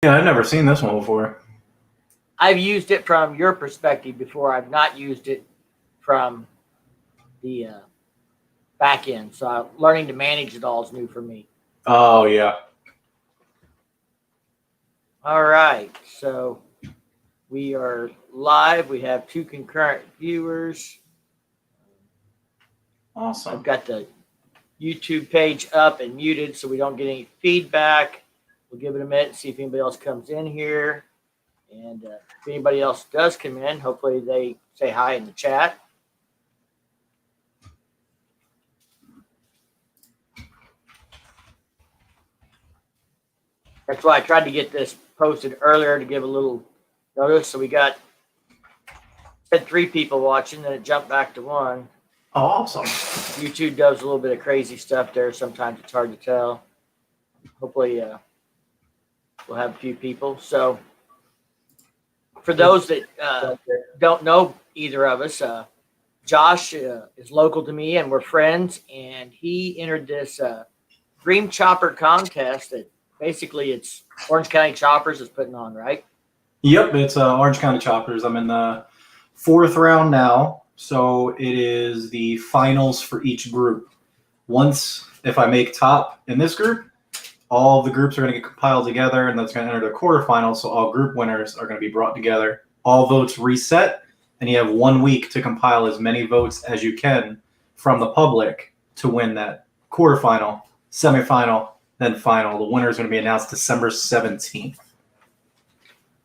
Yeah, I've never seen this one before. I've used it from your perspective before. I've not used it from the back end. So learning to manage it all is new for me. Oh yeah. All right. So we are live. We have two concurrent viewers. I've Awesome. got the YouTube page up and muted so we don't get any feedback. We'll give it a minute and see if anybody else comes in here. And if anybody else does come in, hopefully they say hi in the chat. That's why I tried to get this posted earlier to give a little notice. So we had 3 people watching, then it jumped back to 1. Oh, awesome. YouTube does a little bit of crazy stuff there. Sometimes it's hard to tell. Hopefully we'll have a few people. So for those that don't know either of us, Josh is local to me and we're friends. And he entered this Dream Chopper contest that basically it's Orange County Choppers is putting on, right? Yep, it's Orange County Choppers. I'm in the 4th round now, so it is the finals for each group. Once, if I make top in this group, all the groups are going to get compiled together, and that's going to enter the quarterfinals, so all group winners are going to be brought together. All votes reset, and you have 1 week to compile as many votes as you can from the public to win that quarterfinal, semifinal, then final. The winner is going to be announced December 17th.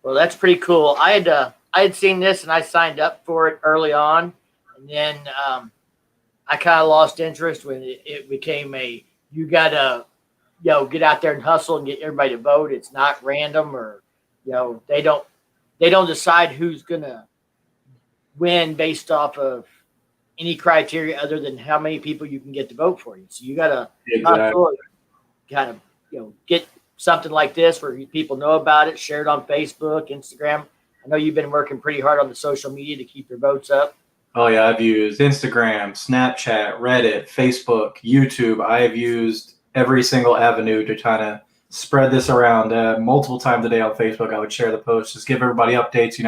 Well, that's pretty cool. I had seen this and I signed up for it early on, and then I kind of lost interest when it became you gotta get out there and hustle and get everybody to vote. It's not random, or they don't decide who's gonna win based off of any criteria other than how many people you can get to vote for you. So you gotta kind of get something like this where people know about it, share it on Facebook, Instagram. I know you've been working pretty hard on the social media to keep your votes up. Oh yeah, I've used Instagram, Snapchat, Reddit, Facebook, YouTube. I have used every single avenue to kind of spread this around. Multiple times a day on Facebook, I would share the post, just give everybody updates,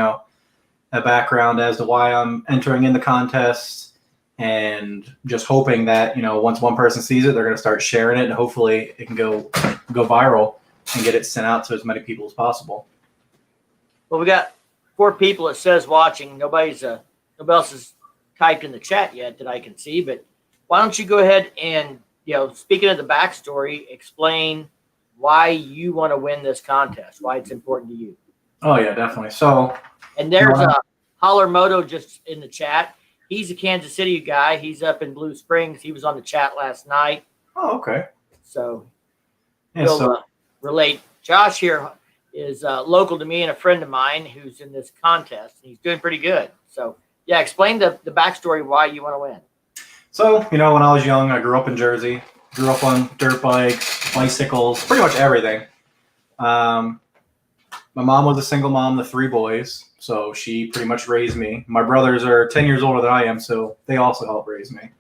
a background as to why I'm entering in the contest, and just hoping that once one person sees it, they're going to start sharing it, and hopefully it can go viral and get it sent out to as many people as possible. Well, we got 4 people it says watching. Nobody else has typed in the chat yet that I can see, but why don't you go ahead and speaking of the backstory, explain why you want to win this contest, why it's important to you. Oh yeah, definitely. So, and there's a Holler Moto just in the chat. He's a Kansas City guy. He's up in Blue Springs. He was on the chat last night. Oh, okay. So he'll relate. Josh here is local to me and a friend of mine who's in this contest. And he's doing pretty good. So, yeah, explain the backstory why you want to win. So, when I was young, I grew up in Jersey. Grew up on dirt bikes, bicycles, pretty much everything. My mom was a single mom to 3 boys, so she pretty much raised me. My brothers are 10 years older than I am, so they also helped raise me.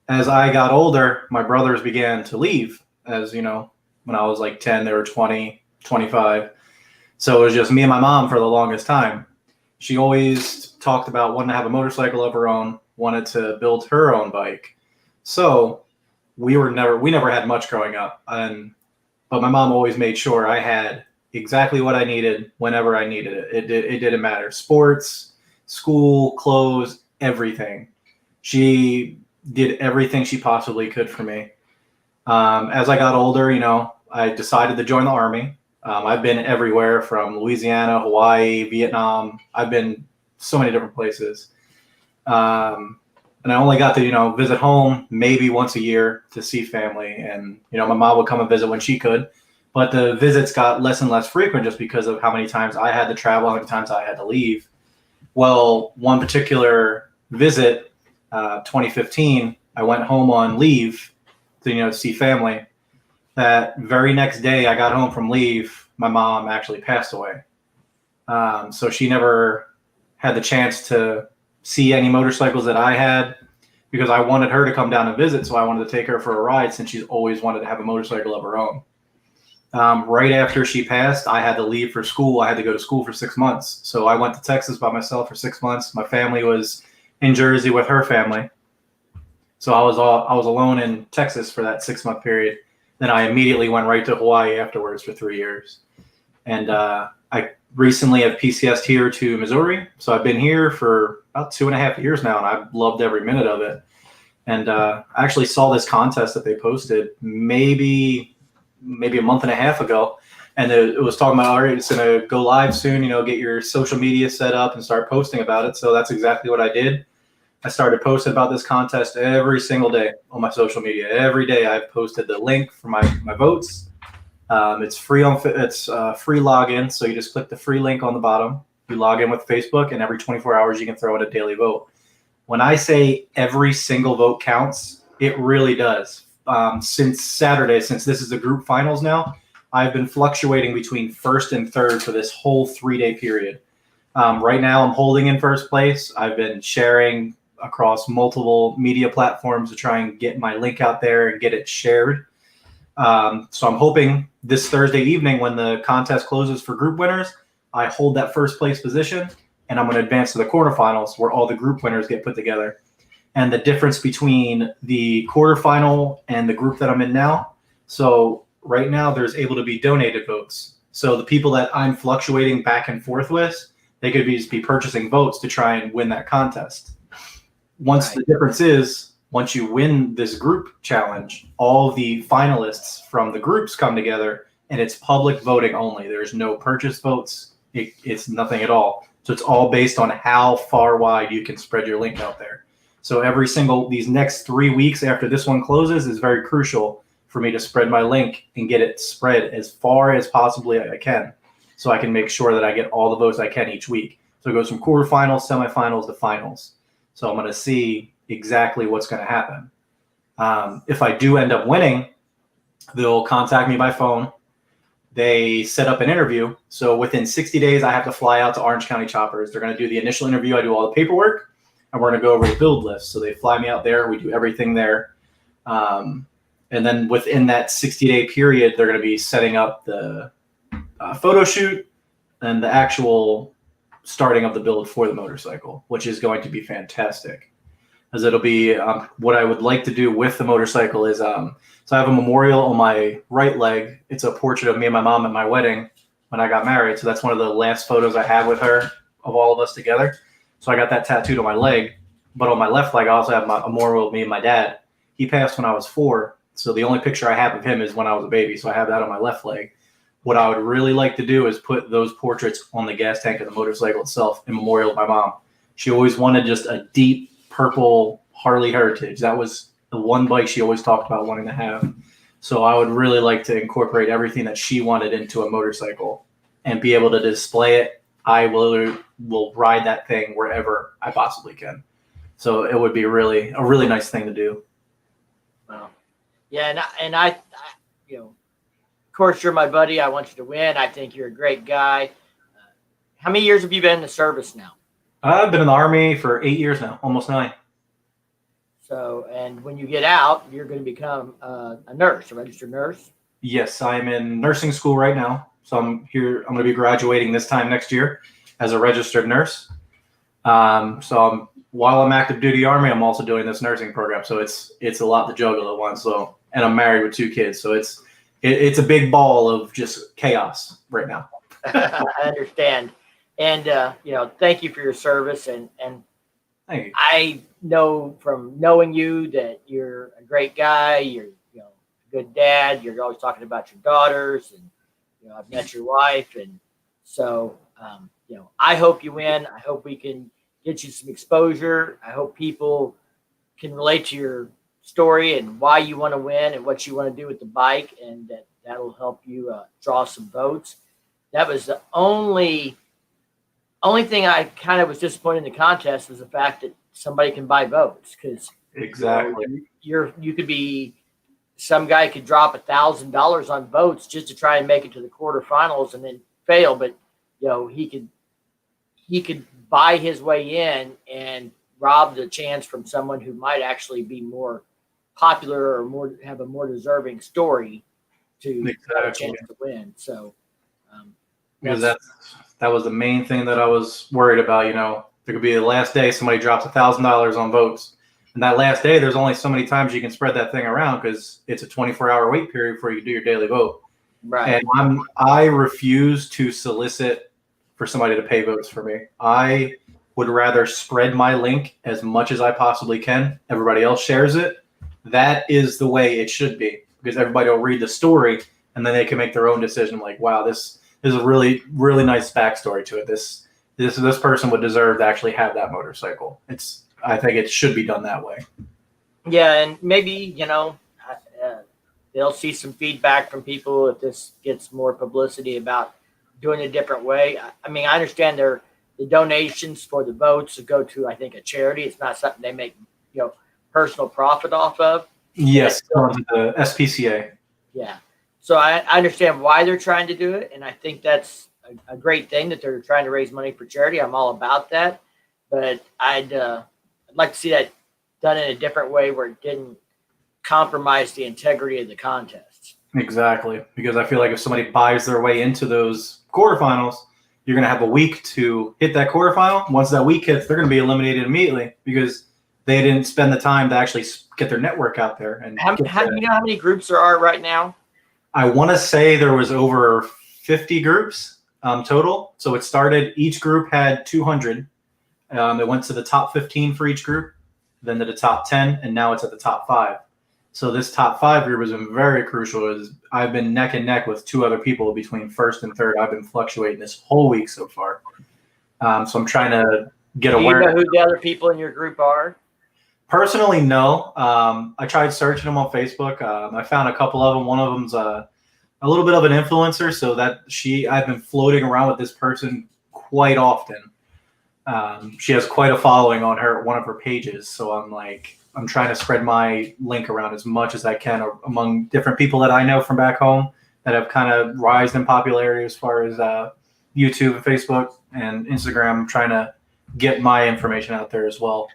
As I got older, my brothers began to leave. As when I was like 10, they were 20, 25. So it was just me and my mom for the longest time. She always talked about wanting to have a motorcycle of her own, wanted to build her own bike. So we never had much growing up, but my mom always made sure I had exactly what I needed whenever I needed it. It didn't matter. Sports, school, clothes, everything. She did everything she possibly could for me. As I got older, I decided to join the Army. I've been everywhere from Louisiana, Hawaii, Vietnam. I've been so many different places. And I only got to, visit home maybe once a year to see family. And, my mom would come and visit when she could. But the visits got less and less frequent just because of how many times I had to travel, how many times I had to leave. Well, one particular visit, 2015, I went home on leave to see family. That very next day I got home from leave, my mom actually passed away. So she never had the chance to see any motorcycles that I had, because I wanted her to come down and visit. So I wanted to take her for a ride, since she's always wanted to have a motorcycle of her own. Right after she passed, I had to leave for school. I had to go to school for 6 months. So I went to Texas by myself for 6 months. My family was in Jersey with her family. So I was alone in Texas for that 6 month period. Then I immediately went right to Hawaii afterwards for 3 years. And I recently have PCS'd here to Missouri. So I've been here for about 2.5 years now, and I've loved every minute of it. And I actually saw this contest that they posted maybe a month and a half ago. And it was talking about, all right, it's going to go live soon, get your social media set up and start posting about it. So that's exactly what I did. I started posting about this contest every single day on my social media. Every day I've posted the link for my votes. It's free free login. So you just click the free link on the bottom. You log in with Facebook, and every 24 hours you can throw in a daily vote. When I say every single vote counts, it really does. Since Saturday, since this is the group finals now, I've been fluctuating between first and third for this whole 3-day period. Right now I'm holding in first place. I've been sharing across multiple media platforms to try and get my link out there and get it shared. So I'm hoping this Thursday evening, when the contest closes for group winners, I hold that first place position, and I'm going to advance to the quarterfinals where all the group winners get put together. And the difference between the quarterfinal and the group that I'm in now. So right now there's able to be donated votes. So the people that I'm fluctuating back and forth with, they could just be purchasing votes to try and win that contest. The difference is, once you win this group challenge, all the finalists from the groups come together, and it's public voting only. There's no purchase votes. It's nothing at all. So it's all based on how far wide you can spread your link out there. So these next 3 weeks after this one closes is very crucial for me to spread my link and get it spread as far as possibly I can, so I can make sure that I get all the votes I can each week. So it goes from quarterfinals, semifinals to finals. So I'm going to see exactly what's going to happen. If I do end up winning, they'll contact me by phone. They set up an interview. So within 60 days, I have to fly out to Orange County Choppers. They're going to do the initial interview. I do all the paperwork, and we're going to go over the build list. So they fly me out there. We do everything there. And then within that 60-day period, they're going to be setting up the photo shoot and the actual starting of the build for the motorcycle, which is going to be fantastic. As it'll be what I would like to do with the motorcycle is so I have a memorial on my right leg. It's a portrait of me and my mom at my wedding when I got married. So that's one of the last photos I have with her of all of us together. So I got that tattooed on my leg. But on my left leg, I also have a memorial of me and my dad. He passed when I was 4. So the only picture I have of him is when I was a baby. So I have that on my left leg. What I would really like to do is put those portraits on the gas tank of the motorcycle itself in memorial of my mom. She always wanted just a deep purple Harley Heritage. That was the one bike she always talked about wanting to have. So I would really like to incorporate everything that she wanted into a motorcycle and be able to display it. I will ride that thing wherever I possibly can. So it would be a really nice thing to do. Wow. Yeah, and I of course, you're my buddy. I want you to win. I think you're a great guy. How many years have you been in the service now? I've been in the Army for 8 years now, almost 9. So, and when you get out, you're going to become a nurse, a registered nurse? Yes, I'm in nursing school right now. So I'm going to be graduating this time next year as a registered nurse. While I'm active duty Army, I'm also doing this nursing program. So it's a lot to juggle at once. So, and I'm married with 2 kids. So it's a big ball of just chaos right now. I understand. And, thank you for your service. And Thank you. I know from knowing you that you're a great guy. You're, a good dad. You're always talking about your daughters. And, I've met your wife. And so, I hope you win. I hope we can get you some exposure. I hope people can relate to your story and why you want to win and what you want to do with the bike, and that'll help you draw some votes. That was the only thing I kind of was disappointed in the contest was the fact that somebody can buy votes, because exactly you could be, some guy could drop $1,000 on votes just to try and make it to the quarterfinals and then fail, but he could buy his way in and rob the chance from someone who might actually be more popular or have a more deserving story to have a chance to win. So, because that was the main thing that I was worried about. There could be the last day somebody drops $1,000 on votes, and that last day there's only so many times you can spread that thing around because it's a 24-hour wait period before you do your daily vote. right. And I refuse to solicit for somebody to pay votes for me. I would rather spread my link as much as I possibly can. Everybody else shares it. That is the way it should be, because everybody will read the story and then they can make their own decision. Like, wow, this is a really, really nice backstory to it. This person would deserve to actually have that motorcycle. I think it should be done that way. Yeah, and maybe they'll see some feedback from people if this gets more publicity about doing it a different way. I mean, I understand the donations for the votes go to, I think, a charity. It's not something they make personal profit off of. Yes, the SPCA. Yeah. So I understand why they're trying to do it, and I think that's a great thing that they're trying to raise money for charity. I'm all about that, but I'd like to see that done in a different way where it didn't compromise the integrity of the contests. Exactly, because I feel like if somebody buys their way into those quarterfinals, you're going to have a week to hit that quarterfinal. Once that week hits, they're going to be eliminated immediately because they didn't spend the time to actually get their network out there. And you know how many groups there are right now? I want to say there was over 50 groups total. So it started, each group had 200. It went to the top 15 for each group, then to the top 10, and now it's at the top 5. So this top 5 group has been very crucial. I've been neck and neck with 2 other people between first and third. I've been fluctuating this whole week so far. So I'm trying to get aware. Do you know who the other people in your group are? Personally, no. I tried searching them on Facebook. I found a couple of them. One of them's a little bit of an influencer, so I've been floating around with this person quite often. She has quite a following on one of her pages, so I'm trying to spread my link around as much as I can among different people that I know from back home that have kind of risen in popularity as far as YouTube and Facebook and Instagram. I'm trying to get my information out there as well.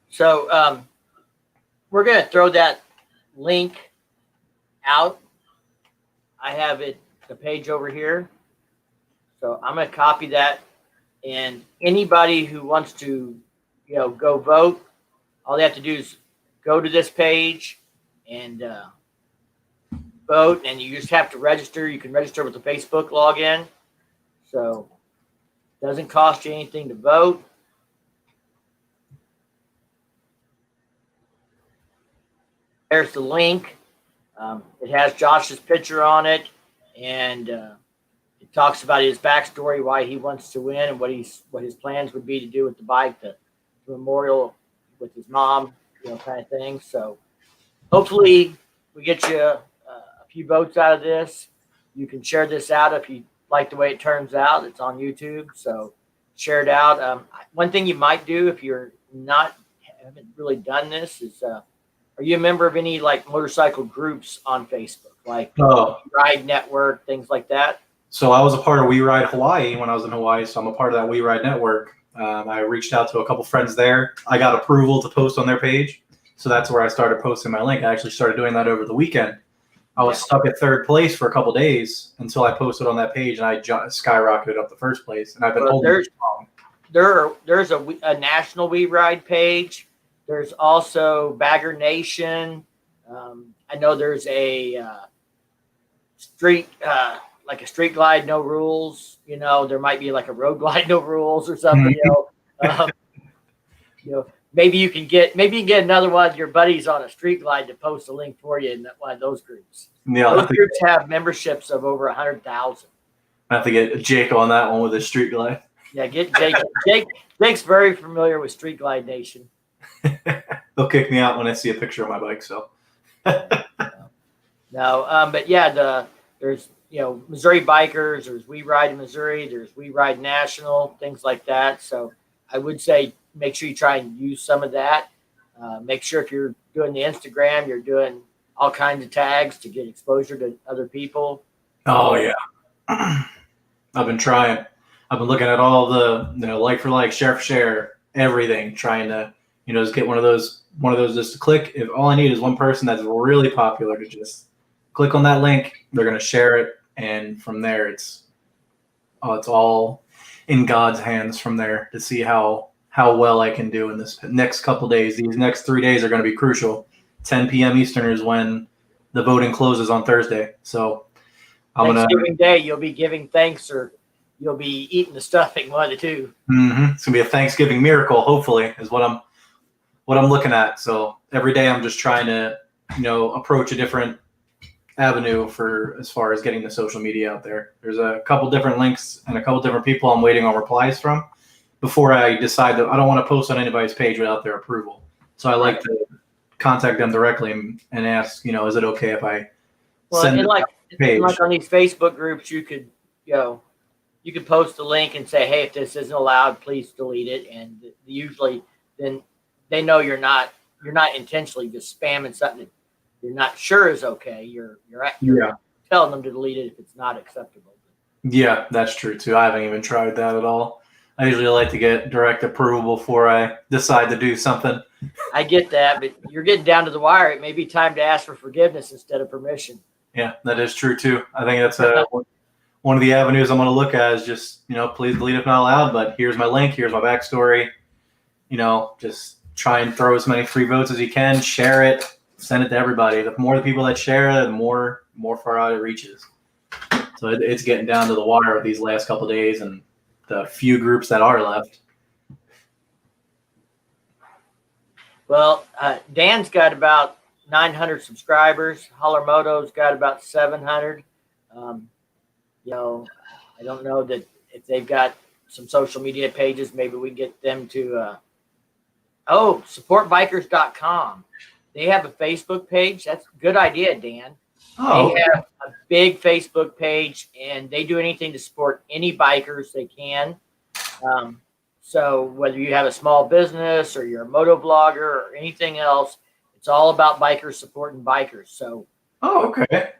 So we're going to throw that link out. I have the page over here. So I'm going to copy that. And anybody who wants to, go vote, all they have to do is go to this page and vote. And you just have to register. You can register with the Facebook login. So it doesn't cost you anything to vote. There's the link. It has Josh's picture on it, and it talks about his backstory, why he wants to win, and what his plans would be to do with the bike, the memorial with his mom, kind of thing. So hopefully we get you a few votes out of this. You can share this out if you like the way it turns out. It's on YouTube, so share it out. One thing you might do if you're haven't really done this is, are you a member of any motorcycle groups on Facebook, Ride Network, things like that? So I was a part of We Ride Hawaii when I was in Hawaii, so I'm a part of that We Ride Network. I reached out to a couple friends there. I got approval to post on their page, so that's where I started posting my link. I actually started doing that over the weekend. I was stuck at third place for a couple days until I posted on that page, and I skyrocketed up the first place. And I've been holding it strong. There's a national We Ride page. There's also Bagger Nation. I know there's a street a street glide, no rules. There might be a road glide, no rules, or something. Maybe you can get another one of your buddies on a street glide to post a link for you in one of those groups. Yeah, those groups have memberships of over 100,000. I have to get Jake on that one with his street glide. Yeah, get Jake. Jake's very familiar with Street Glide Nation. They'll kick me out when I see a picture of my bike. So no, but yeah, there's Missouri Bikers, there's We Ride in Missouri, there's We Ride National, things like that. So I would say make sure you try and use some of that. Make sure if you're doing the Instagram, you're doing all kinds of tags to get exposure to other people. Oh yeah, I've been trying. I've been looking at all the like for like, share for share, everything, trying to just get one of those just to click. If all I need is one person that's really popular to just click on that link. They're going to share it. And from there, it's all in God's hands from there to see how well I can do in this next couple days. These next 3 days are going to be crucial. 10 p.m. Eastern is when the voting closes on Thursday. So Thanksgiving Day, you'll be giving thanks, or you'll be eating the stuffing, one of the two. It's gonna be a Thanksgiving miracle, hopefully, is what I'm looking at. So every day I'm just trying to, approach a different avenue for as far as getting the social media out there. There's a couple different links and a couple different people I'm waiting on replies from before I decide that I don't want to post on anybody's page without their approval. So I like to contact them directly and ask, is it okay if I send it page? Like on these Facebook groups, you could post the link and say, hey, if this isn't allowed, please delete it. And usually then they know you're not intentionally just spamming something that you're not sure is okay. You're telling them to delete it if it's not acceptable. Yeah, that's true too. I haven't even tried that at all. I usually like to get direct approval before I decide to do something. I get that, but you're getting down to the wire. It may be time to ask for forgiveness instead of permission. Yeah, that is true too. I think that's one of the avenues I'm going to look at is just, please delete if not allowed, but here's my link, here's my backstory. Just try and throw as many free votes as you can, share it, send it to everybody. The more the people that share it, the more far out it reaches. So it's getting down to the wire with these last couple of days and the few groups that are left. Well, Dan's got about 900 subscribers. Moto's got about 700. I don't know that if they've got some social media pages, maybe we get them to supportbikers.com. They have a Facebook page. That's a good idea, Dan. They have a big Facebook page, and they do anything to support any bikers they can. So whether you have a small business or you're a moto blogger or anything else, it's all about bikers supporting bikers. So okay.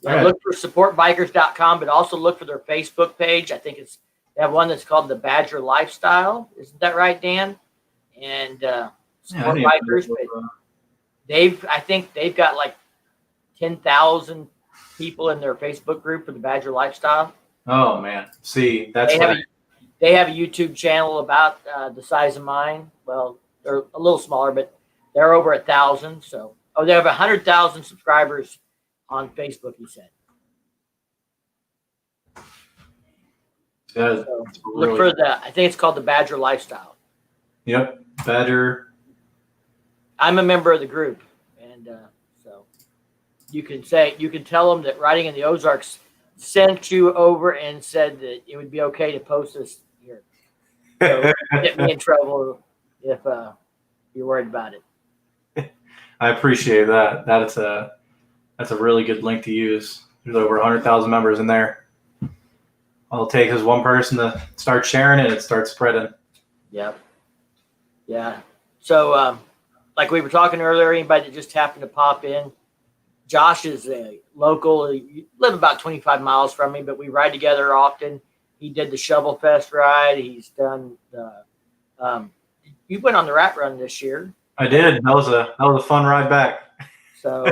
Look for supportbikers.com, but also look for their Facebook page. I think they have one that's called the Badger Lifestyle. Isn't that right, Dan? And support bikers. But I think they've got like 10,000 people in their Facebook group for the Badger Lifestyle. Oh man, see, they have a YouTube channel about the size of mine. Well, they're a little smaller, but they're over 1,000. So, they have 100,000 subscribers on Facebook, he said. Yeah, so look for I think it's called the Badger Lifestyle. Yep, Badger. I'm a member of the group, and so you can tell them that Riding in the Ozarks sent you over and said that it would be okay to post this here. So get me in trouble if you're worried about it. I appreciate that. That's a really good link to use. There's over 100,000 members in there. All it takes is one person to start sharing it, and it starts spreading. Yep. Yeah. So, like we were talking earlier, anybody that just happened to pop in, Josh is a local. He lives about 25 miles from me, but we ride together often. He did the Shovel Fest ride. He's done the. You went on the Rat Run this year. I did. That was a fun ride back. So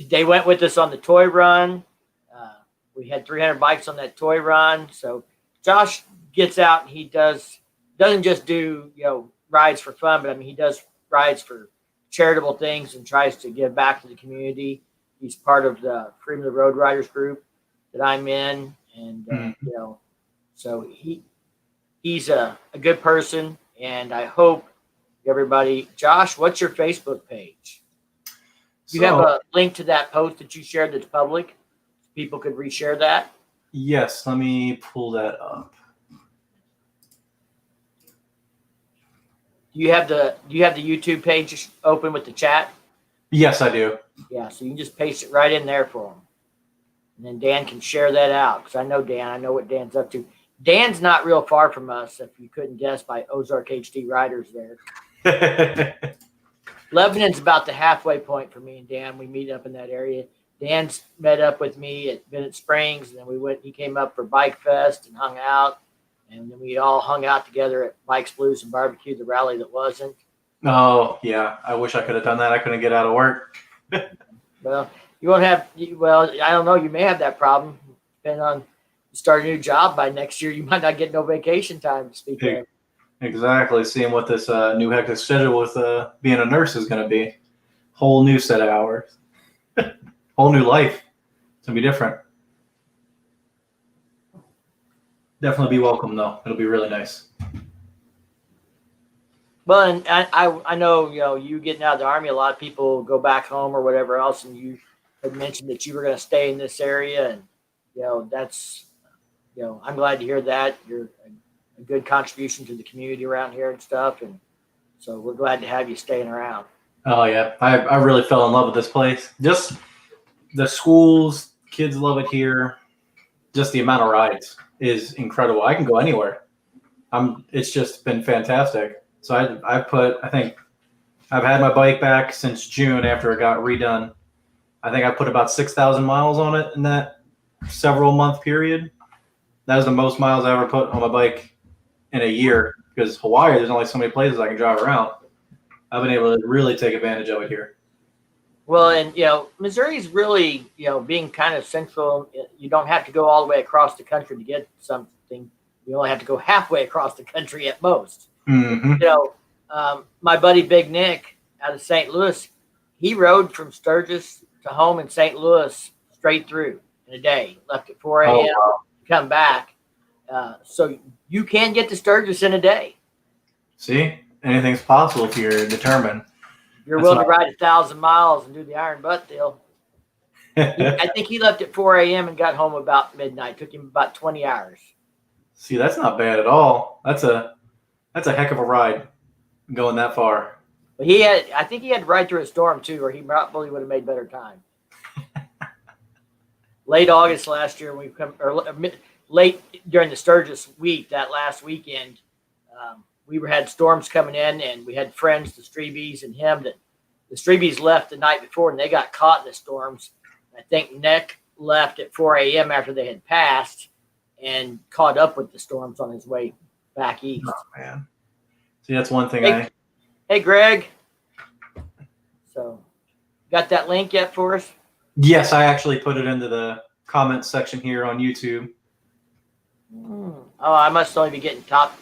they went with us on the toy run. We had 300 bikes on that toy run. So Josh gets out and he doesn't just do rides for fun, but he does rides for charitable things and tries to give back to the community. He's part of the Freedom of the Road Riders group that I'm in, and so he's a good person, and I hope everybody. Josh, what's your Facebook page? You have a link to that post that you shared that's public. People could reshare that. Yes, let me pull that up. Do you have the YouTube page open with the chat? Yes, I do. Yeah, so you can just paste it right in there for them. And then Dan can share that out, because I know Dan. I know what Dan's up to. Dan's not real far from us, if you couldn't guess by Ozark HD Riders there. Lebanon's about the halfway point for me and Dan. We meet up in that area. Dan's met up with me at Bennett Springs, and then he came up for Bike Fest and hung out. And then we all hung out together at Bikes, Blues, and Barbecue, the rally that wasn't. Oh, yeah. I wish I could have done that. I couldn't get out of work. Well, You won't have, well, I don't know. You may have that problem. Depending on, you start a new job by next year, you might not get no vacation time to speak of. Exactly. Seeing what this new hectic schedule with being a nurse is going to be. Whole new set of hours. Whole new life. It's going to be different. Definitely be welcome, though. It'll be really nice. Well, and I know, you getting out of the Army, a lot of people go back home or whatever else, and you had mentioned that you were going to stay in this area, and, that's, I'm glad to hear that. You're a good contribution to the community around here and stuff, and so we're glad to have you staying around. Oh, yeah. I really fell in love with this place. Just the schools, kids love it here. Just the amount of rides is incredible. I can go anywhere. It's just been fantastic. So I think I've had my bike back since June after it got redone. I think I put about 6,000 miles on it in that several month period. That was the most miles I ever put on my bike in a year, because Hawaii, there's only so many places I can drive around. I've been able to really take advantage of it here. Well, and, Missouri's really, being kind of central. You don't have to go all the way across the country to get something. You only have to go halfway across the country at most. Mm-hmm. My buddy Big Nick out of St. Louis, he rode from Sturgis to home in St. Louis straight through in a day. Left at 4 a.m. Oh, wow. Come back. So you can get to Sturgis in a day. See, anything's possible if you're determined. You're willing to ride 1,000 miles and do the iron butt deal. I think he left at 4 a.m. and got home about midnight. Took him about 20 hours. See, that's not bad at all. That's a heck of a ride going that far. But I think he had to ride through a storm too, or he probably would have made better time. Late August last year, late during the Sturgis week, that last weekend, we had storms coming in, and we had friends, the Streebies and him, that the Streebies left the night before, and they got caught in the storms. I think Nick left at 4 a.m. after they had passed and caught up with the storms on his way back east. Oh, man. See, that's one thing. Hey, Greg. So, got that link yet for us? Yes, I actually put it into the comments section here on YouTube. Oh, I must only be getting top.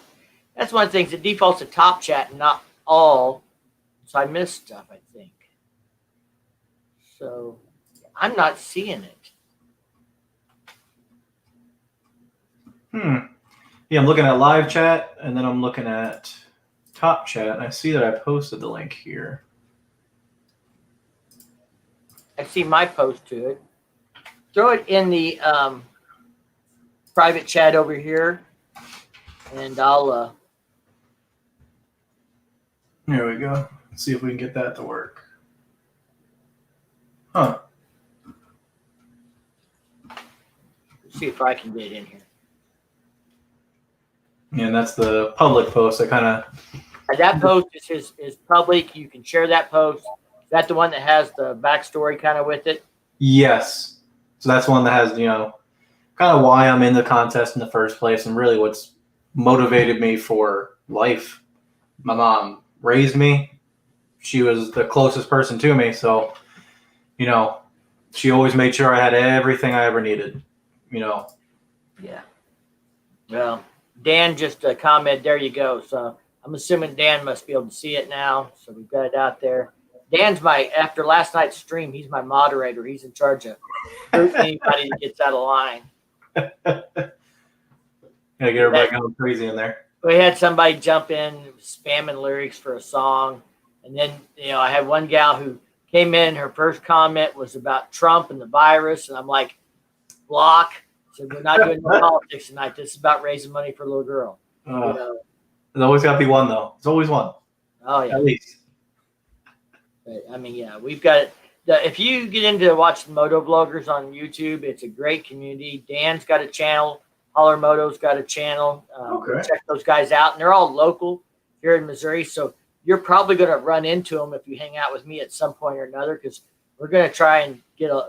That's one of the things. It defaults to top chat and not all. So I missed stuff, I think. So I'm not seeing it. Yeah, I'm looking at live chat, and then I'm looking at top chat, and I see that I posted the link here. I see my post to it. Throw it in the private chat over here, and I'll. There we go. Let's see if we can get that to work. Huh. See if I can get it in here. Yeah, and that's the public post. That post is public. You can share that post. Is that the one that has the backstory kind of with it? Yes. So that's one that has, kind of why I'm in the contest in the first place, and really what's motivated me for life. My mom raised me. She was the closest person to me. So, she always made sure I had everything I ever needed, Yeah. Well, Dan just commented, there you go. So I'm assuming Dan must be able to see it now. So we've got it out there. Dan's after last night's stream, he's my moderator. He's in charge of anybody that gets out of line. Gotta get everybody going crazy in there. We had somebody jump in, spamming lyrics for a song. And then, I had one gal who came in, her first comment was about Trump and the virus. And I'm like, block. So we're not doing no politics tonight. This is about raising money for a little girl. There's always got to be one, though. There's always one. Oh, yeah. At least. But, we've got it. If you get into watching moto vloggers on YouTube, it's a great community. Dan's got a channel. Holler Moto's got a channel. Okay. Check those guys out. And they're all local here in Missouri. So you're probably going to run into them if you hang out with me at some point or another, because we're going to try and get a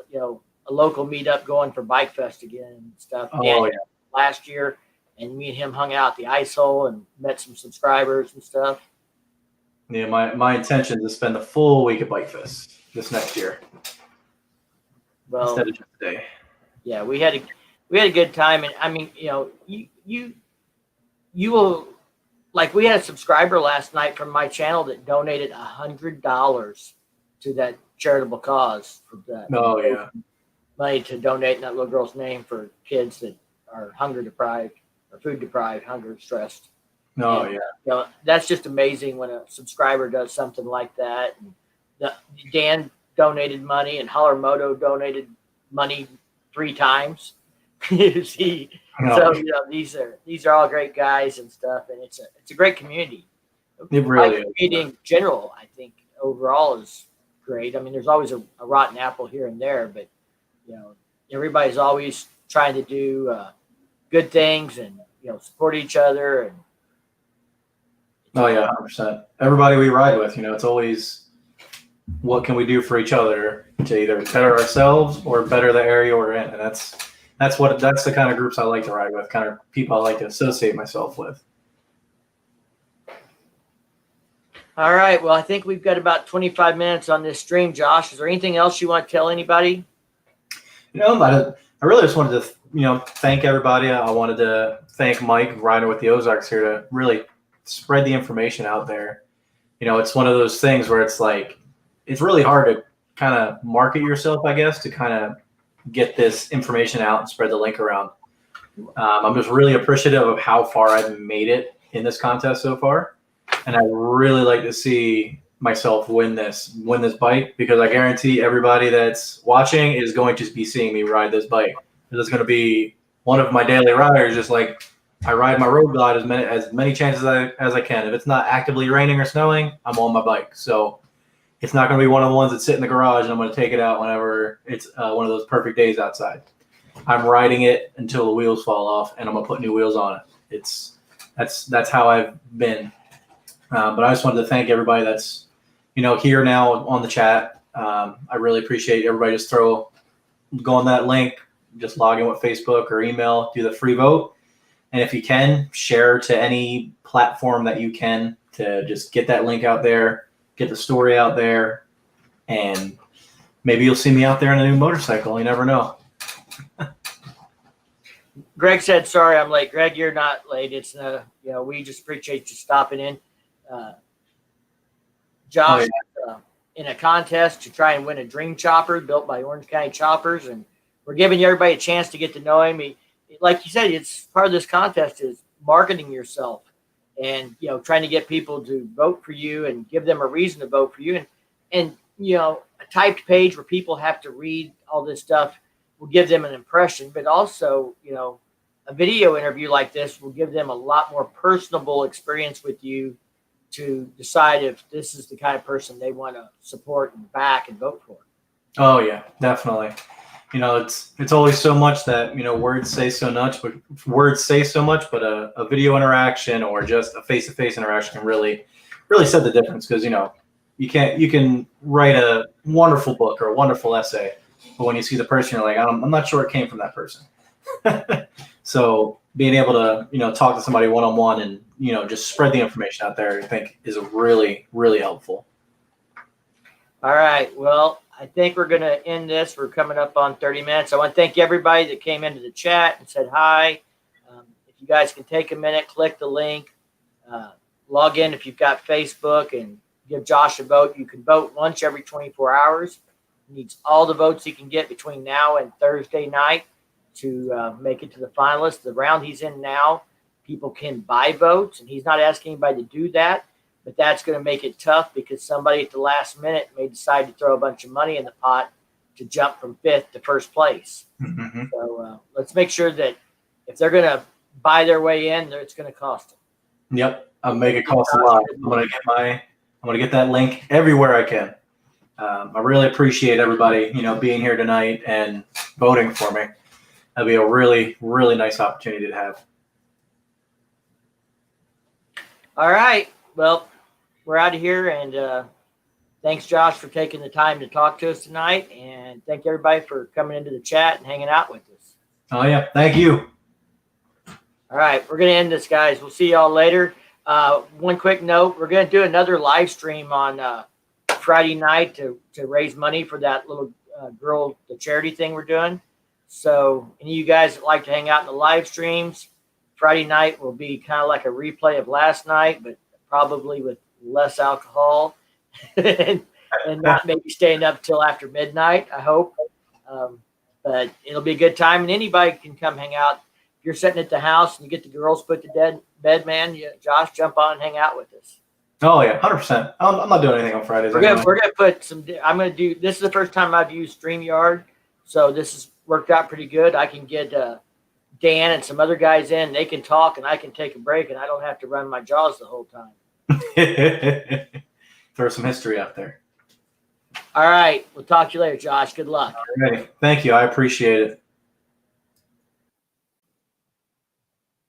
local meetup going for Bike Fest again and stuff. Oh, yeah. Last year, and me and him hung out at the ice hole and met some subscribers and stuff. Yeah, my intention is to spend the full week at Bike Fest this next year. Well, instead of just a day. Yeah, we had a good time, and I mean, you will, like, we had a subscriber last night from my channel that donated $100 to that charitable cause for that. Oh yeah. Money to donate in that little girl's name for kids that are hunger deprived or food deprived, hunger stressed. Oh And, yeah. that's just amazing when a subscriber does something like that. And Dan donated money, and Moto donated money 3 times. See, so these are all great guys and stuff, and it's a great community. It really is. Community in general, I think overall is great. I mean, there's always a rotten apple here and there, but everybody's always trying to do good things and support each other. And oh yeah, 100%. Everybody we ride with, it's always what can we do for each other to either better ourselves or better the area we're in, and that's the kind of groups I like to ride with, kind of people I like to associate myself with. All right. Well, I think we've got about 25 minutes on this stream, Josh. Is there anything else you want to tell anybody? I really just wanted to, thank everybody. I wanted to thank Mike, rider with the Ozarks, here to really spread the information out there. It's one of those things where it's like, it's really hard to kind of market yourself, I guess, to kind of get this information out and spread the link around. I'm just really appreciative of how far I've made it in this contest so far. And I really like to see myself win this bike, because I guarantee everybody that's watching is going to be seeing me ride this bike. It's going to be one of my daily riders, just like I ride my road glide as many chances as I can. If it's not actively raining or snowing, I'm on my bike. So it's not going to be one of the ones that sit in the garage and I'm going to take it out whenever it's one of those perfect days outside. I'm riding it until the wheels fall off, and I'm going to put new wheels on it. That's how I've been. But I just wanted to thank everybody that's, here now on the chat. I really appreciate everybody. Just go on that link, just log in with Facebook or email, do the free vote. And if you can, share to any platform that you can to just get that link out there, get the story out there, and maybe you'll see me out there in a new motorcycle. You never know. Greg said, sorry, I'm late. Greg, you're not late. It's, we just appreciate you stopping in. Josh, in a contest to try and win a dream chopper built by Orange County Choppers, and we're giving everybody a chance to get to know him. Like you said, it's part of this contest is marketing yourself and trying to get people to vote for you and give them a reason to vote for you. And a typed page where people have to read all this stuff will give them an impression, but also a video interview like this will give them a lot more personable experience with you to decide if this is the kind of person they want to support and back and vote for. Oh yeah, definitely. It's always so much that, words say so much, but a video interaction or just a face-to-face interaction can really, really set the difference. Because, you can write a wonderful book or a wonderful essay, but when you see the person, you're like, I'm not sure it came from that person. So being able to, talk to somebody one-on-one and, just spread the information out there, I think is really, really helpful. All right. Well, I think we're going to end this. We're coming up on 30 minutes. I want to thank everybody that came into the chat and said hi. If you guys can take a minute, click the link, log in if you've got Facebook, and give Josh a vote. You can vote once every 24 hours. He needs all the votes he can get between now and Thursday night to make it to the finalists. The round he's in now, people can buy votes, and he's not asking anybody to do that. But that's going to make it tough because somebody at the last minute may decide to throw a bunch of money in the pot to jump from 5th to 1st place. Mm-hmm. So let's make sure that if they're going to buy their way in, it's going to cost them. Yep, I'll make it cost a lot. I'm going to get that link everywhere I can. I really appreciate everybody, being here tonight and voting for me. That'd be a really, really nice opportunity to have. All right. Well, we're out of here, and thanks, Josh, for taking the time to talk to us tonight, and thank everybody for coming into the chat and hanging out with us. Oh, yeah. Thank you. All right. We're going to end this, guys. We'll see y'all later. One quick note, we're going to do another live stream on Friday night to raise money for that little the charity thing we're doing. So any of you guys that like to hang out in the live streams, Friday night will be kind of like a replay of last night, but probably with less alcohol and not maybe staying up till after midnight, I hope. But it'll be a good time, and anybody can come hang out. If you're sitting at the house and you get the girls put to bed, man, Josh, jump on and hang out with us. Oh yeah, 100%. I'm not doing anything on Fridays. We're gonna put some. I'm gonna do. This is the first time I've used StreamYard, so this has worked out pretty good. I can get Dan and some other guys in. They can talk, and I can take a break, and I don't have to run my jaws the whole time. Throw some history out there. All right, we'll talk to you later, Josh. Good luck. All right. Thank you. I appreciate it.